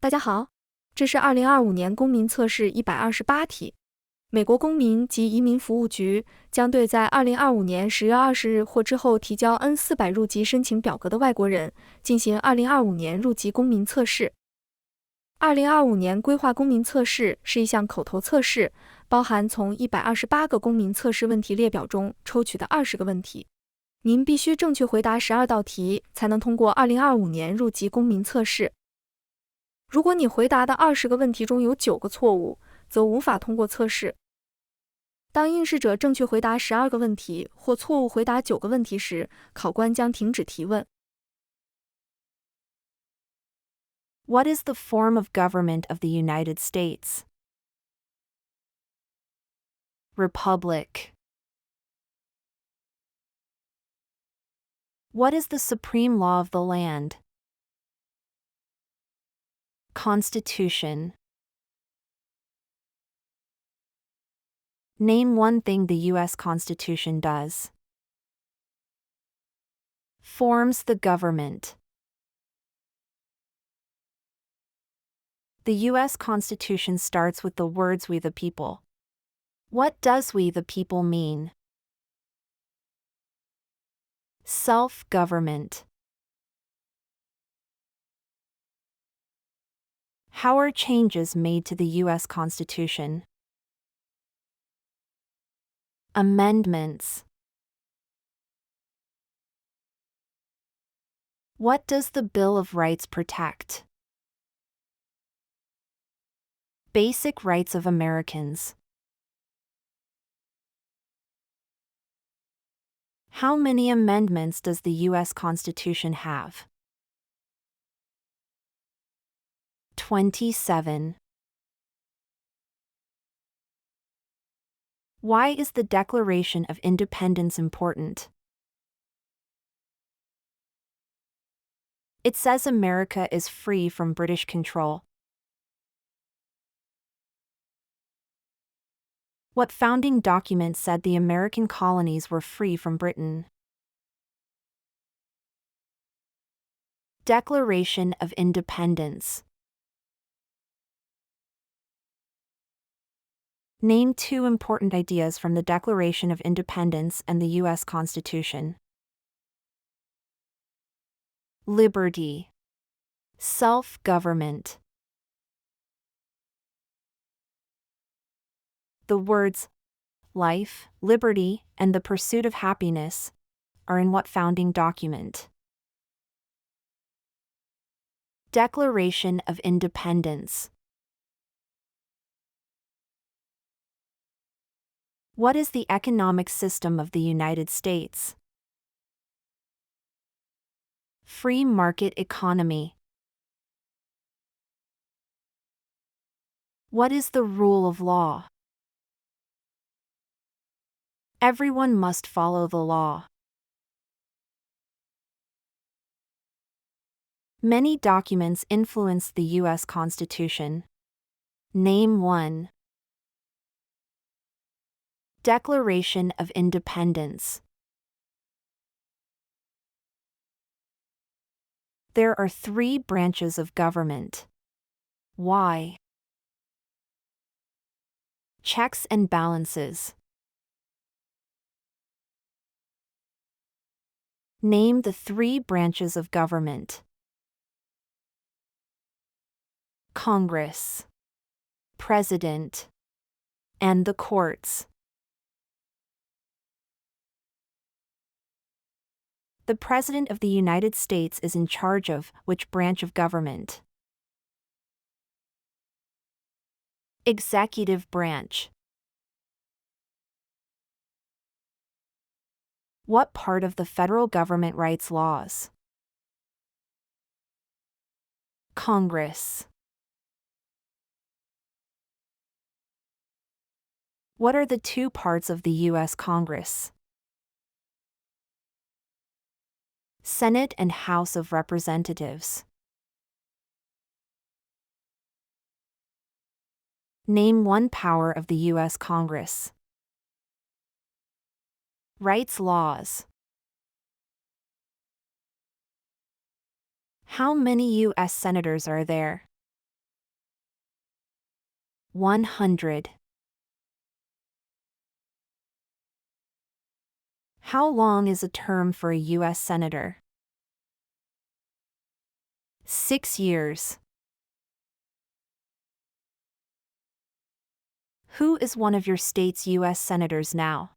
大家好，这是2025年公民测试128题。美国公民及移民服务局将对在2025年10月20日或之后提交 N400 入籍申请表格的外国人进行2025年入籍公民测试。2025年规划公民测试是一项口头测试，包含从128个公民测试问题列表中抽取的20个问题。您必须正确回答12道题，才能通过2025年入籍公民测试。如果你回答的20个问题中有9个错误，则无法通过测试。当应试者正确回答12个问题或错误回答9个问题时，考官将停止提问。What is the form of government of the United States? Republic. What is the supreme law of the land? Constitution. Name one thing the U.S. Constitution does. Forms the government. The U.S. Constitution starts with the words "we the people." What does "we the people" mean? Self-government. How are changes made to the U.S. Constitution? Amendments. What does the Bill of Rights protect? Basic rights of Americans. How many amendments does the U.S. Constitution have? 27. Why is the Declaration of Independence important? It says America is free from British control. What founding document said the American colonies were free from Britain? Declaration of Independence. Name two important ideas from the Declaration of Independence and the U.S. Constitution. Liberty. Self-government. The words life, liberty, and the pursuit of happiness are in what founding document? Declaration of Independence. What is the economic system of the United States? Free market economy. What is the rule of law? Everyone must follow the law. Many documents influence the U.S. Constitution. Name one. Declaration of Independence. There are 3 branches of government. Why? Checks and balances. Name the 3 branches of government. Congress, President, and the courts. The President of the United States is in charge of which branch of government? Executive branch. What part of the federal government writes laws? Congress. What are the 2 parts of the U.S. Congress? Senate and House of Representatives. Name one power of the U.S. Congress. Writes laws. How many U.S. senators are there? 100. How long is a term for a U.S. Senator? 6 years. Who is one of your state's U.S. Senators now?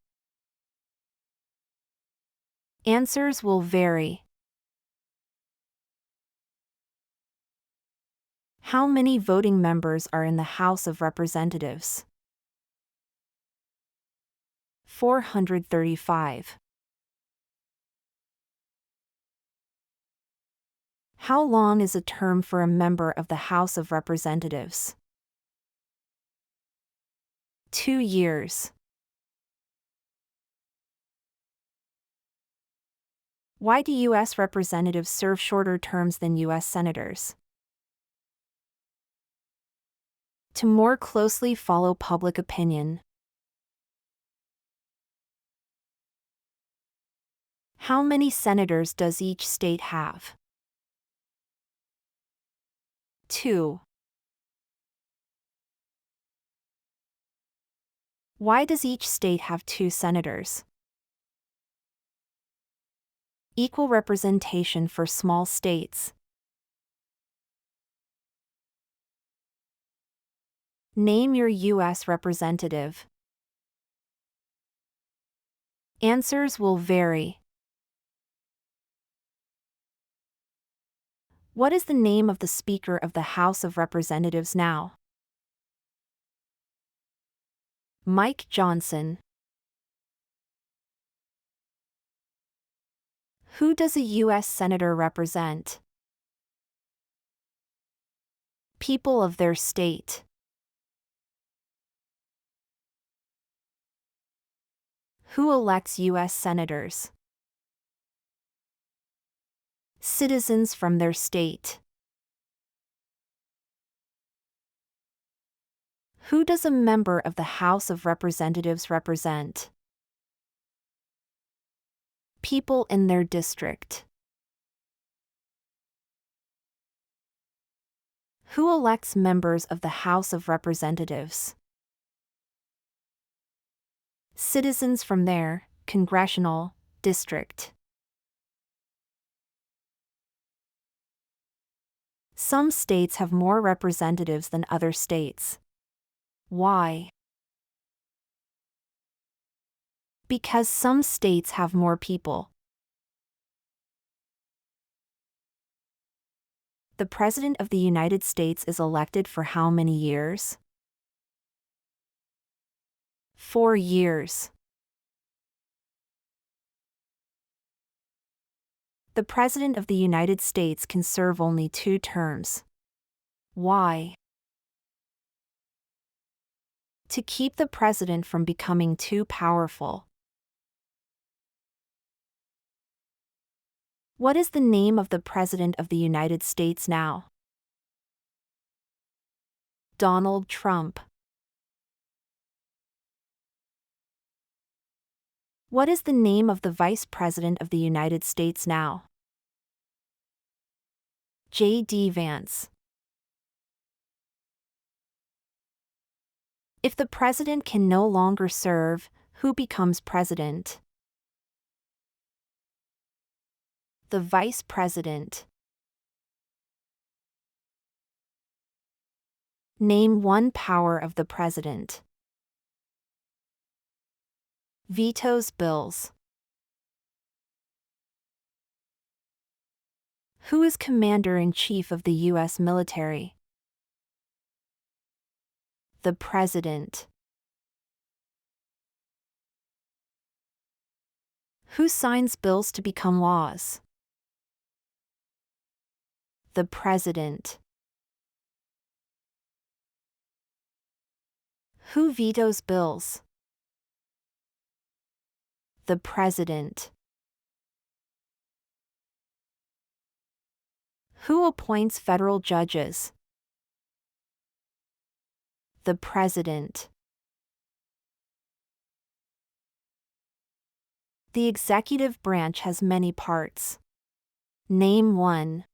Answers will vary. How many voting members are in the House of Representatives? 435. How long is a term for a member of the House of Representatives? 2 years. Why do U.S. representatives serve shorter terms than U.S. senators? To more closely follow public opinion. How many senators does each state have? 2. Why does each state have 2 senators? Equal representation for small states. Name your U.S. representative. Answers will vary. What is the name of the Speaker of the House of Representatives now? Mike Johnson. Who does a U.S. Senator represent? People of their state. Who elects U.S. Senators? Citizens from their state. Who does a member of the House of Representatives represent? People in their district. Who elects members of the House of Representatives? Citizens from their congressional district. Some states have more representatives than other states. Why? Because some states have more people. The President of the United States is elected for how many years? 4 years. The President of the United States can serve only 2 terms. Why? To keep the President from becoming too powerful. What is the name of the President of the United States now? Donald Trump. What is the name of the Vice President of the United States now? J.D. Vance. If the President can no longer serve, who becomes President? The Vice President. Name one power of the President. Vetoes bills. Who is Commander-in-Chief of the U.S. military? The President. Who signs bills to become laws? The President. Who vetoes bills? The President. Who appoints federal judges? The President. The executive branch has many parts. Name one.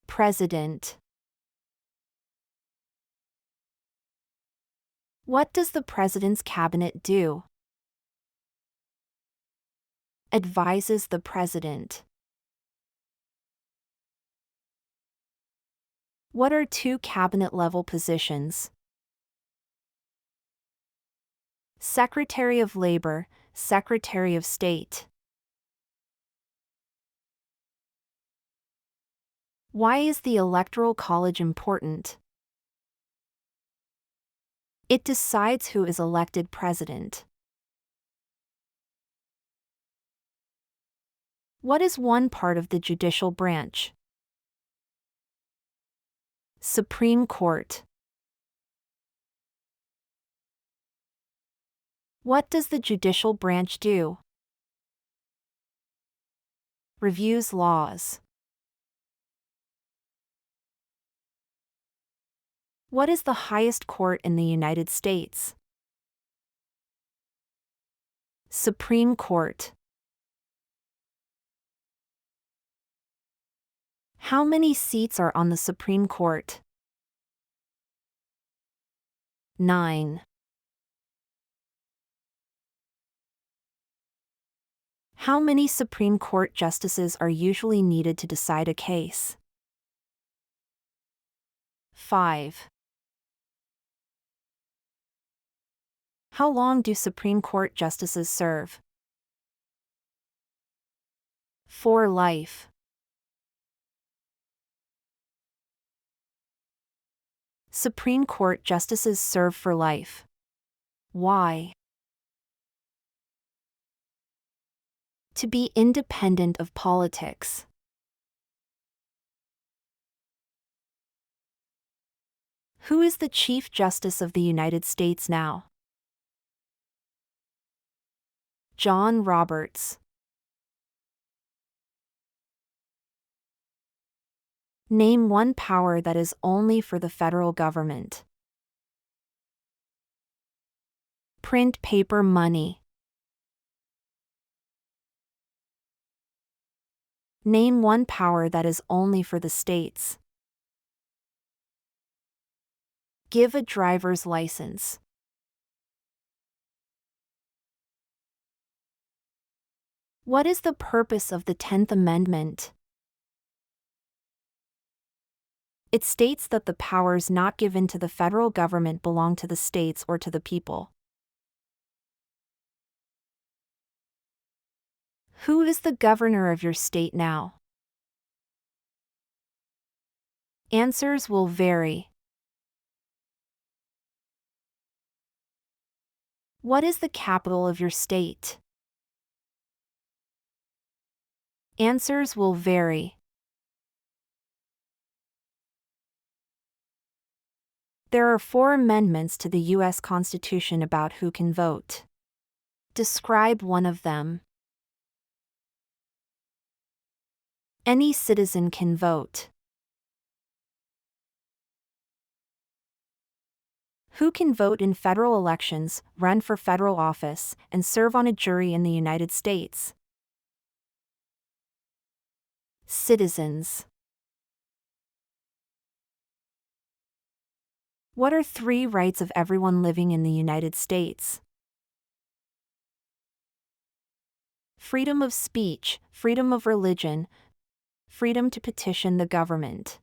President. What does the president's cabinet do? Advises the president. What are two cabinet-level positions? Secretary of Labor, Secretary of State. Why is the Electoral College important? It decides who is elected president. What is one part of the judicial branch? Supreme Court. What does the judicial branch do? Reviews laws. What is the highest court in the United States? Supreme Court. How many seats are on the Supreme Court? 9. How many Supreme Court justices are usually needed to decide a case? 5. How long do Supreme Court justices serve? For life. Supreme Court justices serve for life. Why? To be independent of politics. Who is the Chief Justice of the United States now? John Roberts. Name one power that is only for the federal government. Print paper money. Name one power that is only for the states. Give a driver's license. What is the purpose of the 10th Amendment? It states that the powers not given to the federal government belong to the states or to the people. Who is the governor of your state now? Answers will vary. What is the capital of your state? Answers will vary. There are 4 amendments to the U.S. Constitution about who can vote. Describe one of them. Any citizen can vote. Who can vote in federal elections, run for federal office, and serve on a jury in the United States? Citizens. What are 3 rights of everyone living in the United States? Freedom of speech, freedom of religion, freedom to petition the government.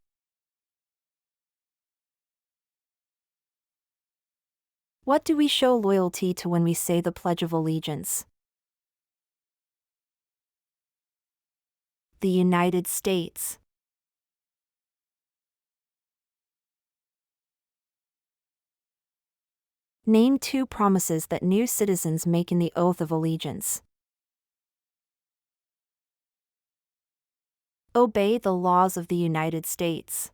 What do we show loyalty to when we say the Pledge of Allegiance? The United States. Name 2 promises that new citizens make in the Oath of Allegiance. Obey the laws of the United States.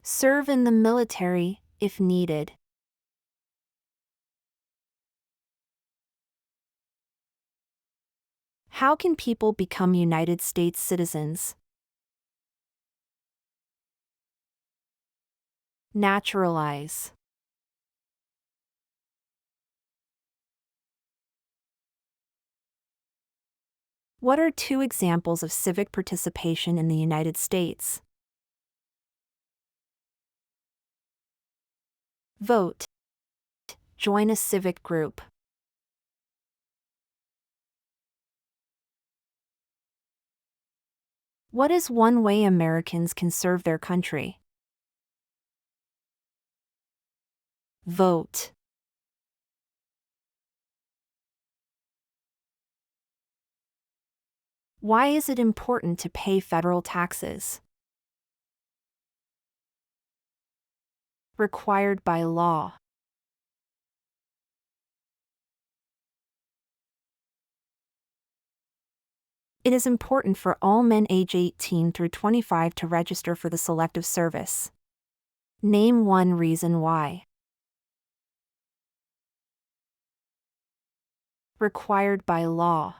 Serve in the military, if needed. How can people become United States citizens? Naturalize. What are 2 examples of civic participation in the United States? Vote. Join a civic group. What is one way Americans can serve their country? Vote. Why is it important to pay federal taxes? Required by law. It is important for all men age 18 through 25 to register for the Selective Service. Name one reason why. Required by law.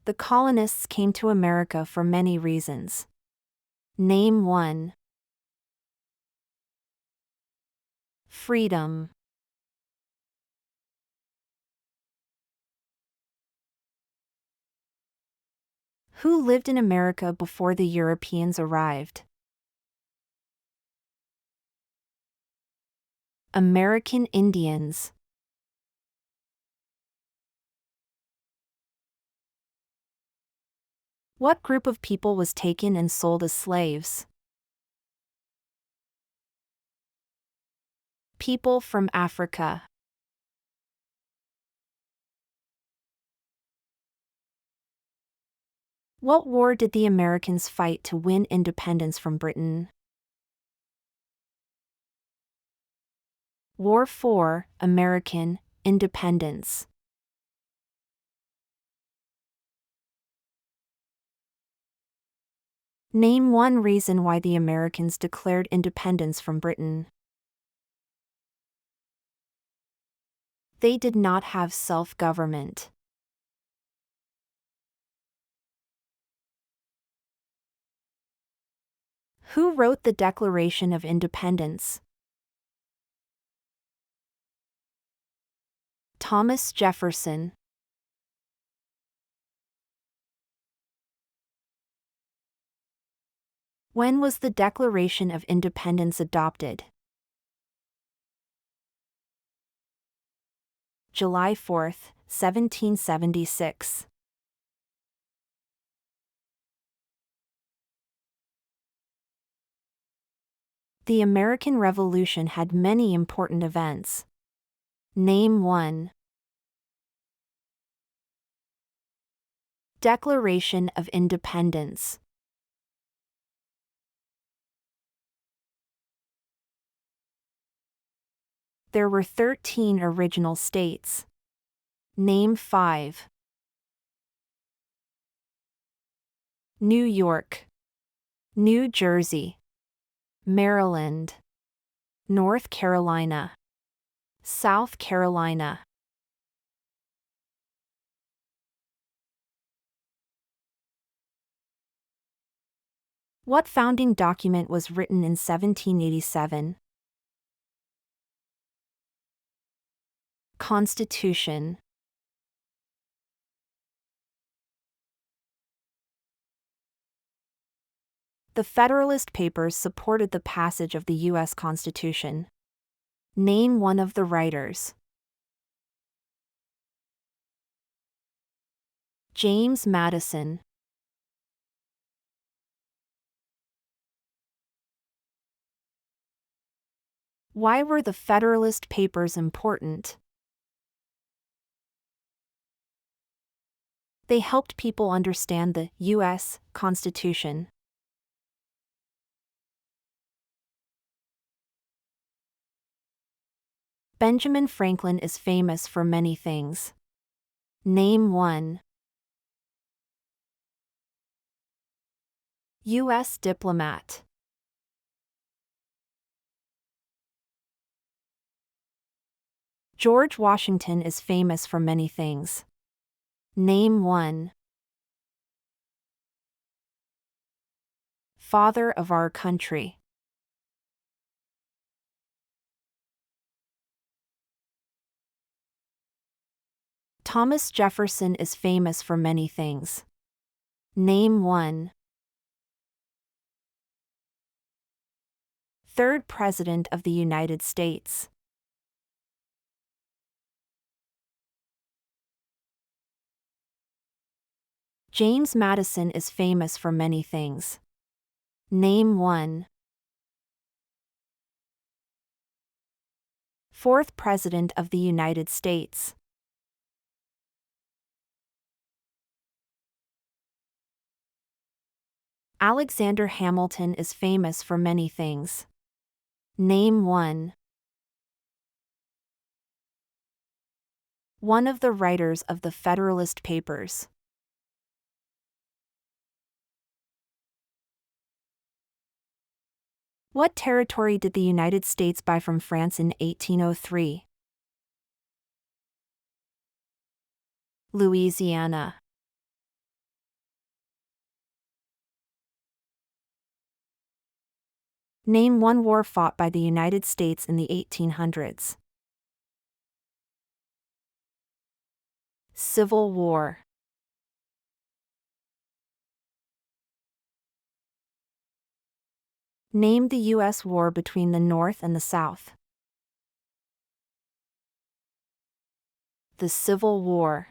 The colonists came to America for many reasons. Name one. Freedom. Who lived in America before the Europeans arrived? American Indians. What group of people was taken and sold as slaves? People from Africa. What war did the Americans fight to win independence from Britain? War for American Independence. Name one reason why the Americans declared independence from Britain. They did not have self-government. Who wrote the Declaration of Independence? Thomas Jefferson. When was the Declaration of Independence adopted? July 4, 1776. The American Revolution had many important events. Name one. Declaration of Independence. There were 13 original states. Name 5. New York, New Jersey, Maryland, North Carolina, South Carolina. What founding document was written in 1787? Constitution. The Federalist Papers supported the passage of the U.S. Constitution. Name one of the writers. James Madison. Why were the Federalist Papers important? They helped people understand the U.S. Constitution. Benjamin Franklin is famous for many things. Name one. U.S. diplomat. George Washington is famous for many things. Name one. Father of our country. Thomas Jefferson is famous for many things. Name one. Third President of the United States. James Madison is famous for many things. Name one. Fourth President of the United States. Alexander Hamilton is famous for many things. Name one. One of the writers of the Federalist Papers. What territory did the United States buy from France in 1803? Louisiana. Name one war fought by the United States in the 1800s. Civil War. Name the U.S. war between the North and the South. The Civil War.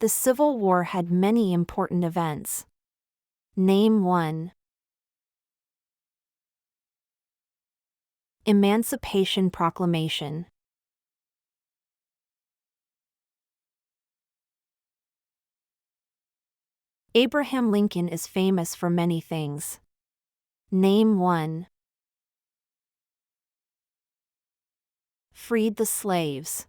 The Civil War had many important events. Name one. Emancipation Proclamation. Abraham Lincoln is famous for many things. Name one. Freed the slaves.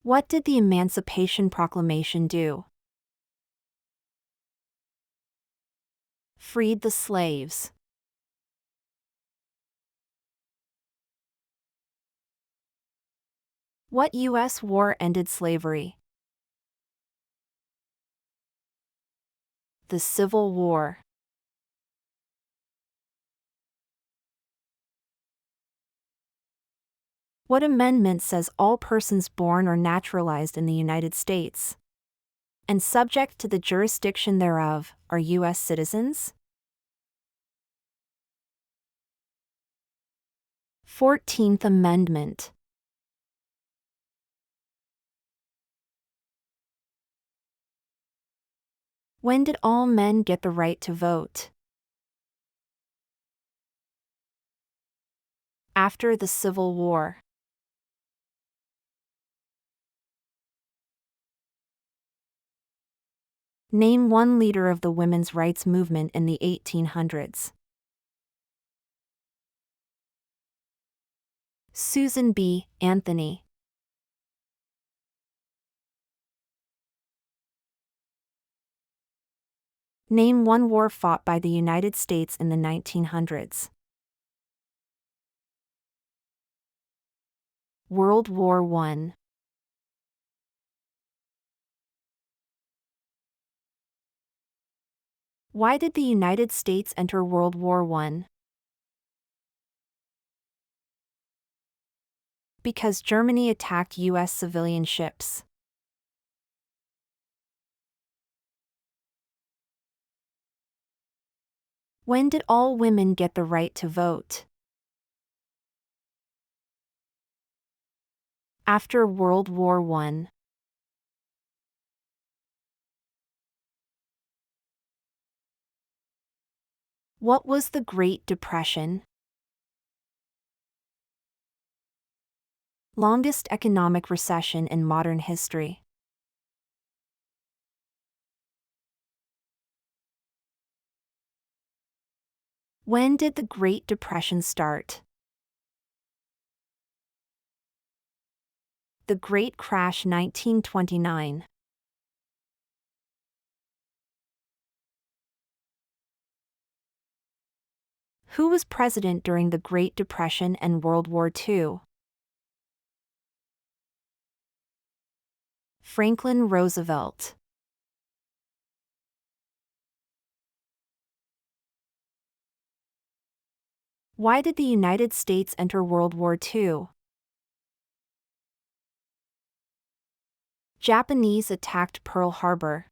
What did the Emancipation Proclamation do? Freed the slaves. What U.S. war ended slavery? The Civil War. What amendment says all persons born or naturalized in the United States and subject to the jurisdiction thereof are U.S. citizens? 14th Amendment. When did all men get the right to vote? After the Civil War. Name one leader of the women's rights movement in the 1800s. Susan B. Anthony. Name one war fought by the United States in the 1900s. World War I. Why did the United States enter World War I? Because Germany attacked U.S. civilian ships. When did all women get the right to vote? After World War I. What was the Great Depression? Longest economic recession in modern history. When did the Great Depression start? The Great Crash 1929. Who was president during the Great Depression and World War II? Franklin Roosevelt. Why did the United States enter World War II? Japanese attacked Pearl Harbor.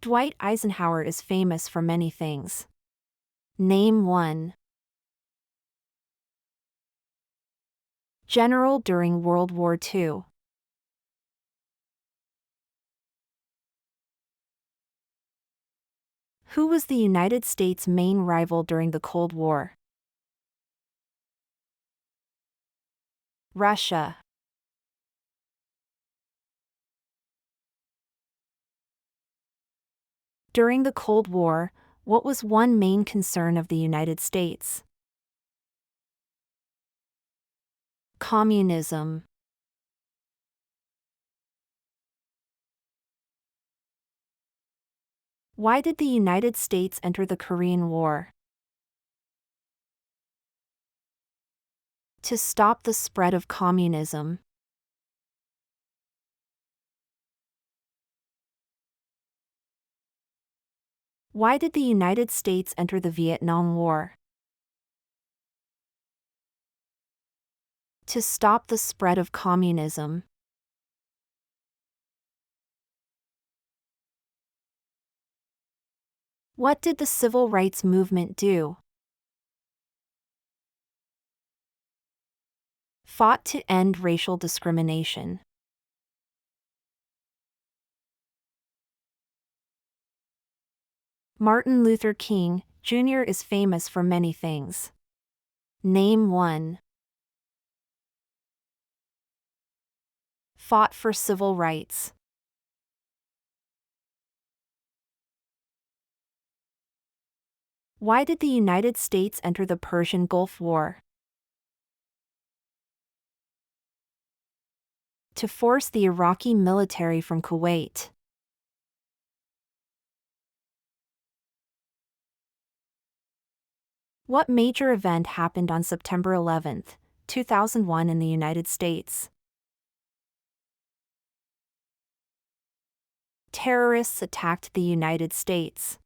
Dwight Eisenhower is famous for many things. Name one. General during World War II. Who was the United States' main rival during the Cold War? Russia. During the Cold War, what was one main concern of the United States? Communism. Why did the United States enter the Korean War? To stop the spread of communism. Why did the United States enter the Vietnam War? To stop the spread of communism. What did the civil rights movement do? Fought to end racial discrimination. Martin Luther King, Jr. is famous for many things. Name one. Fought for civil rights. Why did the United States enter the Persian Gulf War? To force the Iraqi military from Kuwait. What major event happened on September 11, 2001 in the United States? Terrorists attacked the United States.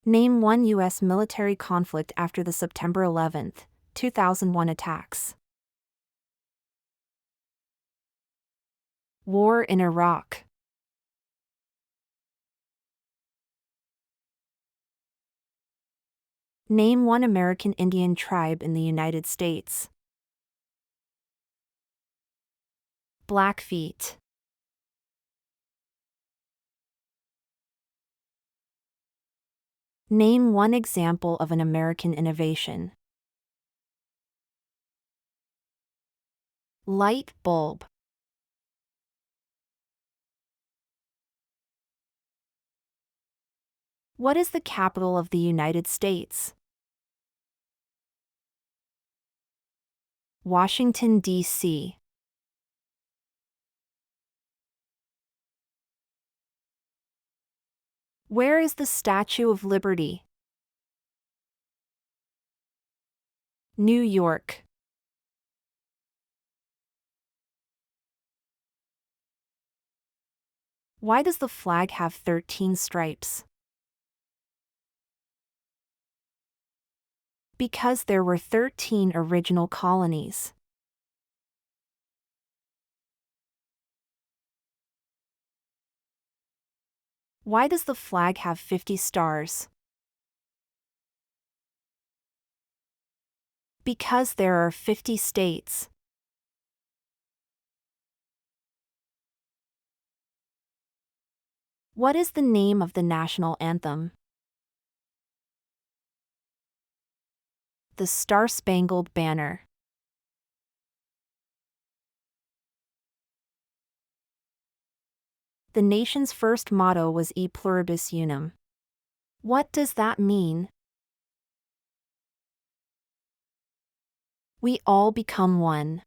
Name one U.S. military conflict after the September 11, 2001 attacks. War in Iraq. Name one American Indian tribe in the United States. Blackfeet. Name one example of an American innovation. Light bulb. What is the capital of the United States? Washington, D.C. Where is the Statue of Liberty? New York. Why does the flag have 13 stripes? Because there were 13 original colonies. Why does the flag have 50 stars? Because there are 50 states. What is the name of the national anthem? The Star-Spangled Banner. The nation's first motto was E Pluribus Unum. What does that mean? We all become one.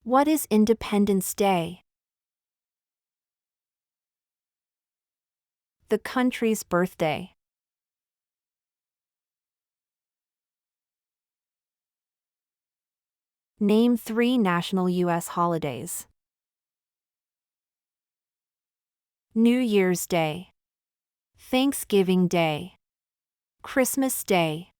What is Independence Day? The country's birthday. Name 3 national U.S. holidays. New Year's Day, Thanksgiving Day, Christmas Day.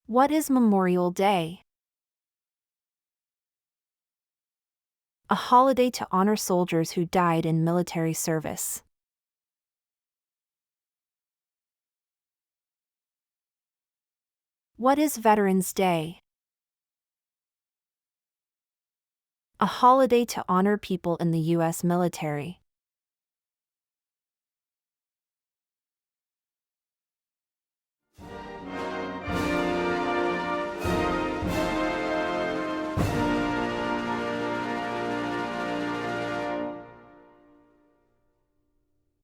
What is Memorial Day? A holiday to honor soldiers who died in military service. What is Veterans Day? A holiday to honor people in the U.S. military.